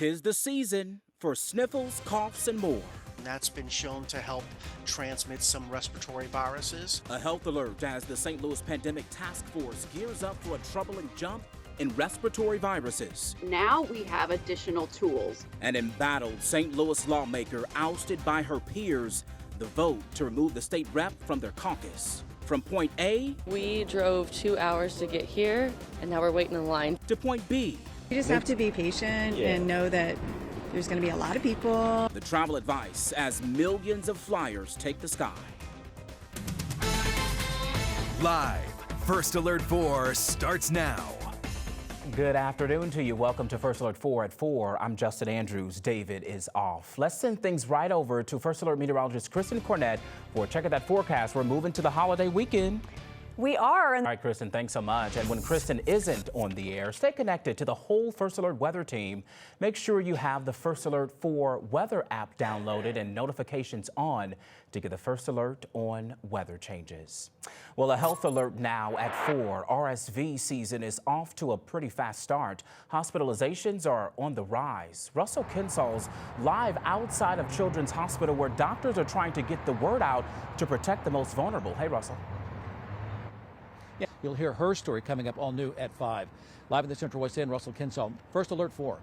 'Tis the season for sniffles, coughs, and more. That's been shown to help transmit some respiratory viruses. A health alert as the St. Louis Pandemic Task Force gears up for a troubling jump in respiratory viruses. Now we have additional tools. An embattled St. Louis lawmaker ousted by her peers, the vote to remove the state rep from their caucus. From point A, we drove 2 hours to get here, and now we're waiting in line. To point B. You just have to be patient and know that there's going to be a lot of people. The travel advice as millions of flyers take the sky. Live, First Alert 4 starts now. Good afternoon to you. Welcome to First Alert 4 at 4. I'm Justin Andrews. David is off. Let's send things right over to First Alert meteorologist Kristen Cornett for a check of that forecast. We're moving to the holiday weekend. We are. All right, Kristen, thanks so much. And when Kristen isn't on the air, stay connected to the whole First Alert weather team. Make sure you have the First Alert 4 weather app downloaded and notifications on to get the First Alert on weather changes. Well, a health alert now at 4. RSV season is off to a pretty fast start. Hospitalizations are on the rise. Russell Kinsol's live outside of Children's Hospital where doctors are trying to get the word out to protect the most vulnerable. Hey, Russell. Yeah, you'll hear her story coming up all new at 5. Live in the Central West End, Russell Kinsall, First Alert 4.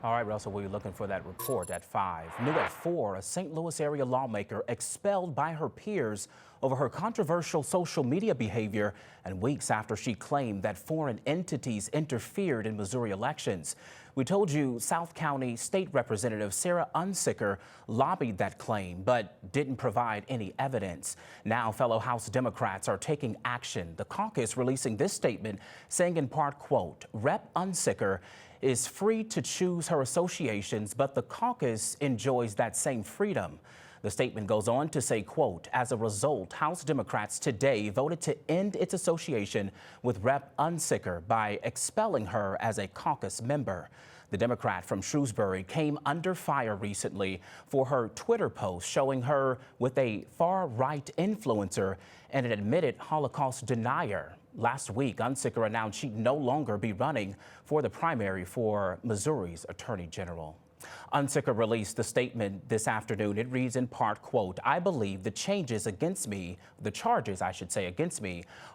All right, Russell, we'll be looking for that report at 5. New at 4, a St. Louis area lawmaker expelled by her peers over her controversial social media behavior and weeks after she claimed that foreign entities interfered in Missouri elections. We told you South County State Representative Sarah Unsicker lobbied that claim but didn't provide any evidence. Now fellow House Democrats are taking action. The caucus releasing this statement saying in part, quote, Rep. Unsicker is free to choose her associations, but the caucus enjoys that same freedom. The statement goes on to say, quote, as a result, House Democrats today voted to end its association with Rep. Unsicker by expelling her as a caucus member. The Democrat from Shrewsbury came under fire recently for her Twitter post showing her with a far-right influencer and an admitted Holocaust denier. Last week, Unsicker announced she'd no longer be running for the primary for Missouri's Attorney General. Unsicker released the statement this afternoon. It reads in part, quote, I believe the charges against me,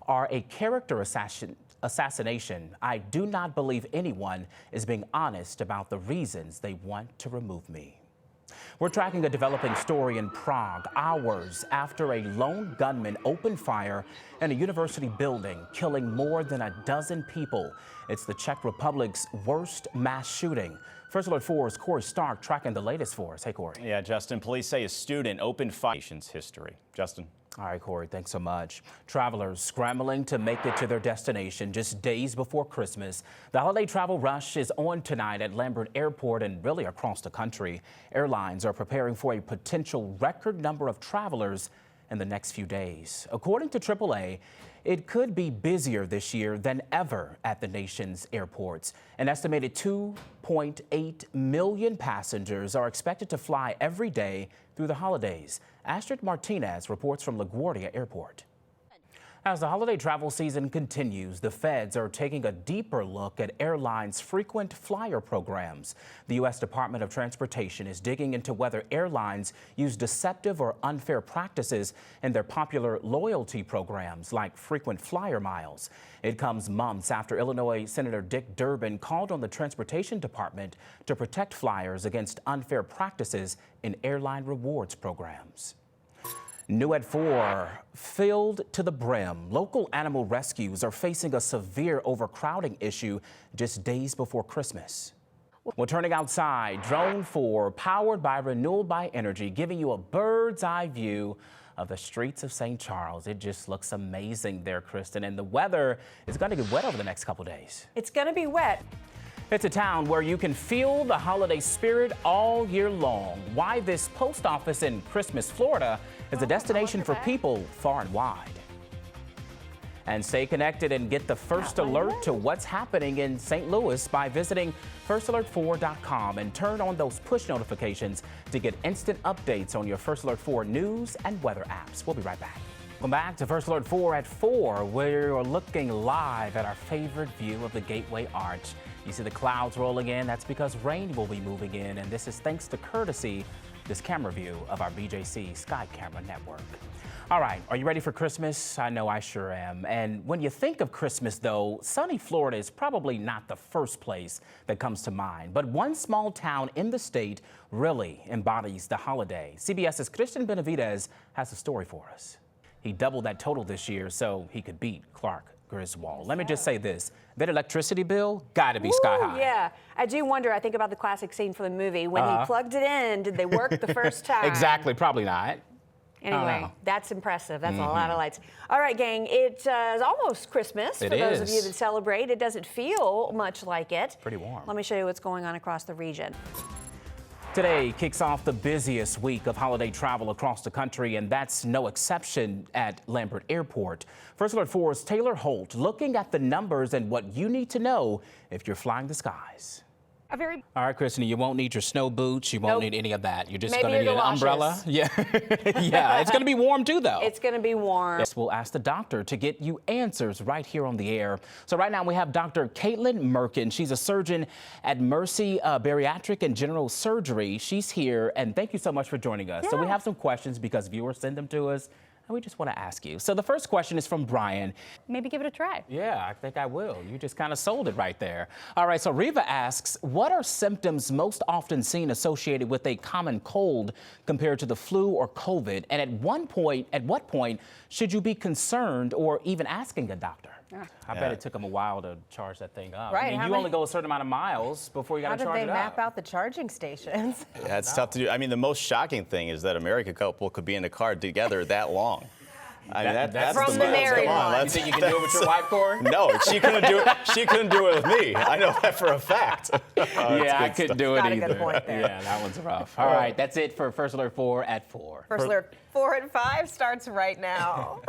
are a character assassination. I do not believe anyone is being honest about the reasons they want to remove me. We're tracking a developing story in Prague hours after a lone gunman opened fire in a university building, killing more than a dozen people. It's the Czech Republic's worst mass shooting. First Alert 4's Corey Stark tracking the latest for us. Hey, Corey. Yeah, Justin, police say a student opened fire. Nation's history. Justin. All right, Corey, thanks so much. Travelers scrambling to make it to their destination just days before Christmas. The holiday travel rush is on tonight at Lambert Airport and really across the country. Airlines are preparing for a potential record number of travelers in the next few days. According to AAA, it could be busier this year than ever at the nation's airports. An estimated 2.8 million passengers are expected to fly every day through the holidays. Astrid Martinez reports from LaGuardia Airport. As the holiday travel season continues, the feds are taking a deeper look at airlines' frequent flyer programs. The U.S. Department of Transportation is digging into whether airlines use deceptive or unfair practices in their popular loyalty programs like frequent flyer miles. It comes months after Illinois Senator Dick Durbin called on the Transportation Department to protect flyers against unfair practices in airline rewards programs. New at 4, filled to the brim. Local animal rescues are facing a severe overcrowding issue just days before Christmas. Well, turning outside, Drone 4, powered by Renewable Energy, giving you a bird's eye view of the streets of St. Charles. It just looks amazing there, Kristen. And the weather is going to get wet over the next couple days. It's going to be wet. It's a town where you can feel the holiday spirit all year long. Why this post office in Christmas, Florida is a destination for people far and wide. And stay connected and get the first alert to what's happening in St. Louis by visiting firstalert4.com and turn on those push notifications to get instant updates on your First Alert 4 news and weather apps. We'll be right back. Welcome back to First Alert 4 at 4. We're looking live at our favorite view of the Gateway Arch. You see the clouds rolling in. That's because rain will be moving in, and this is thanks to this camera view of our BJC Sky Camera Network. All right, are you ready for Christmas? I know I sure am. And when you think of Christmas, though, sunny Florida is probably not the first place that comes to mind. But one small town in the state really embodies the holiday. CBS's Christian Benavidez has a story for us. He doubled that total this year so he could beat Clark Griswold. Let me just say this, that electricity bill gotta be sky high. Yeah, I do wonder, I think about the classic scene from the movie. When he plugged it in, did they work the first time? Exactly, probably not. Anyway, that's impressive. That's a lot of lights. All right, gang, it is almost Christmas for those of you that celebrate. It doesn't feel much like it. Pretty warm. Let me show you what's going on across the region. Today kicks off the busiest week of holiday travel across the country, and that's no exception at Lambert Airport. First Alert 4's Taylor Holt looking at the numbers and what you need to know if you're flying the skies. All right, Kristen, you won't need your snow boots. You won't need any of that. You're just going to need an umbrella. Yeah, yeah. It's going to be warm, too, though. It's going to be warm. Yes, we'll ask the doctor to get you answers right here on the air. So right now we have Dr. Caitlin Merkin. She's a surgeon at Mercy Bariatric and General Surgery. She's here, and thank you so much for joining us. Yeah. So we have some questions because viewers send them to us. And we just want to ask you. So the first question is from Brian. Maybe give it a try. Yeah, I think I will. You just kind of sold it right there. All right, so Reva asks, what are symptoms most often seen associated with a common cold compared to the flu or COVID? And at what point should you be concerned or even asking a doctor? I bet it took them a while to charge that thing up. Right. I mean, you only go a certain amount of miles before you got to charge it up. How did they map out the charging stations? Yeah, it's tough to do. I mean, the most shocking thing is that a married couple could be in a car together that long. I mean, that's from the married one. You think you can do it with your wife, Corey? No, she couldn't do it. She couldn't do it with me. I know that for a fact. Yeah, I couldn't do it Not either. a good point there. Yeah, that one's rough. All right, that's it for First Alert 4 at 4. First Alert 4 at 5 starts right now.